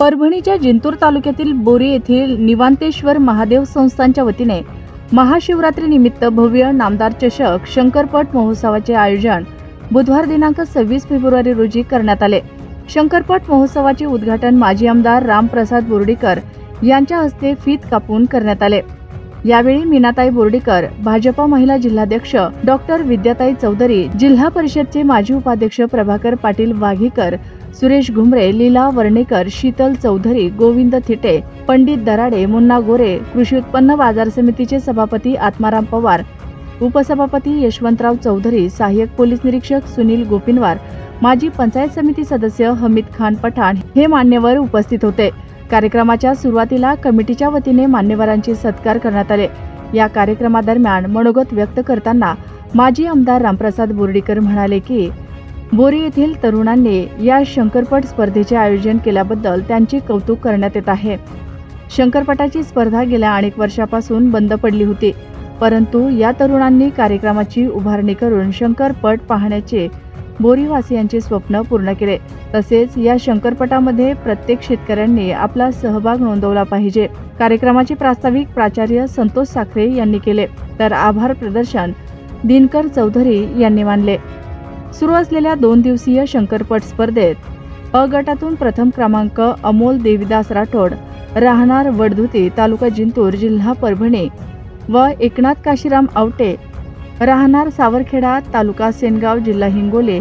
परभणीच्या जिंतूर तालुक्यातील बोरी येथील निवांतेश्वर महादेव संस्थानच्या वतीने महाशिवरात्री निमित्त भव्य नामदार चषक शंकरपट महोत्सवाचे आयोजन बुधवार दिनांक 26 फेब्रुवारी रोजी करण्यात आले। शंकरपट महोत्सवाचे उद्घाटन माजी आमदार रामप्रसाद बोर्डीकर यांच्या हस्ते फीत कापून करण्यात आले। यावेळी मीनाताई बोर्डीकर, भाजपा महिला जिल्हाध्यक्ष डॉक्टर विद्याताई चौधरी, जिल्हा परिषदचे माजी उपाध्यक्ष प्रभाकर पाटील वाघीकर, सुरेश घुमरे, लीला वर्णेकर, शीतल चौधरी, गोविंद थिटे, पंडित दराडे, मुन्ना गोरे, कृषी उत्पन्न बाजार समितीचे सभापती आत्माराम पवार, उपसभापती यशवंतराव चौधरी, सहाय्यक पोलीस निरीक्षक सुनील गोपिनवार, माजी पंचायत समिती सदस्य हमीद खान पठाण हे मान्यवर उपस्थित होते। कार्यक्रमाच्या सुरुवातीला कमिटीच्या वतीने मान्यवरांचे सत्कार करण्यात आले। या कार्यक्रमादरम्यान मनोगत व्यक्त करताना माजी आमदार रामप्रसाद बोर्डीकर म्हणाले की बोरी येथील तरुणांनी या शंकरपट स्पर्धेचे आयोजन केल्याबद्दल त्यांचे कौतुक करण्यात येत आहे। शंकरपटाची स्पर्धा गेल्या अनेक वर्षापासून बंद पडली होती, परंतु या तरुणांनी कार्यक्रमाची उभारणी करून शंकरपट पाहण्याचे बोरीवासियांचे स्वप्न पूर्ण केले। तसेच या शंकरपटामध्ये प्रत्येक शेतकऱ्यांनी आपला सहभाग नोंदवला पाहिजे। कार्यक्रमाचे प्रास्ताविक प्राचार्य संतोष साखरे यांनी केले, तर आभार प्रदर्शन दिनकर चौधरी यांनी मानले। सुरू असलेल्या 2 दिवसीय शंकरपट स्पर्धेत अ गटातून प्रथम क्रमांक अमोल देविदास राठोड, राहणार वडधुती, तालुका जिंतूर, जिल्हा परभणी व एकनाथ काशीराम आवटे, राहणार सावरखेडा, तालुका सेनगाव, जिल्हा हिंगोली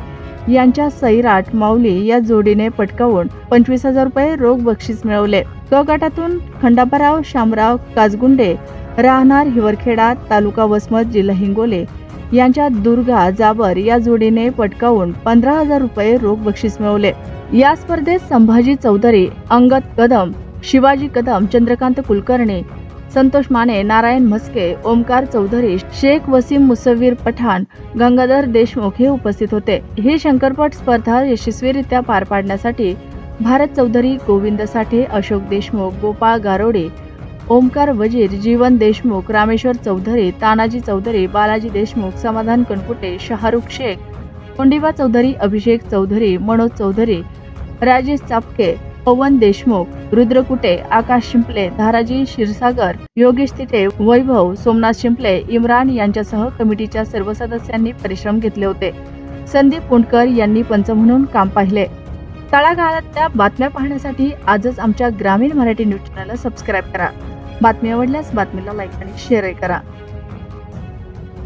यांच्या सैराट माऊली या जोडीने पटकावून 25,000 रुपये रोख बक्षीस मिळवले। क गटातून खंडाबाराव शामराव काजगुंडे, राहणार हिवरखेडा, तालुका वसमत, जिल्हा हिंगोली यांच्या दुर्गा जाबर या जोडीने पटकावून 15,000 रुपये रोख बक्षीस मिळवले। या स्पर्धेत संभाजी चौधरी, अंगद कदम, शिवाजी कदम, चंद्रकांत कुलकर्णी, संतोष माने, नारायण म्हस्के, ओमकार चौधरी, शेख वसीम मुसव्वीर पठाण, गंगाधर देशमुख हे उपस्थित होते। ही शंकरपट स्पर्धा यशस्वीरित्या पार पाडण्यासाठी भारत चौधरी, गोविंद साठे, अशोक देशमुख, गोपाळ गारोडे, ओमकार वजीर, जीवन देशमुख, रामेश्वर चौधरी, तानाजी चौधरी, बालाजी देशमुख, समाधान कणकुटे, शाहरुख शेख, कोंडिबा चौधरी, अभिषेक चौधरी, मनोज चौधरी, राजेश चापके, पवन देशमुख, रुद्र कुटे, आकाश शिंपले, धाराजी क्षीरसागर, योगेश तिटे, वैभव, सोमनाथ शिंपले, इम्रान यांच्यासह कमिटीच्या सर्व सदस्यांनी परिश्रम घेतले होते। संदीप कुंडकर यांनी पंच म्हणून काम पाहिले। तळागाळातल्या बातम्या पाहण्यासाठी आजच आमच्या ग्रामीण मराठी न्यूज चॅनलला सबस्क्राईब करा। बातमी आवडल्यास बातमीला लाईक आणि शेअर करा।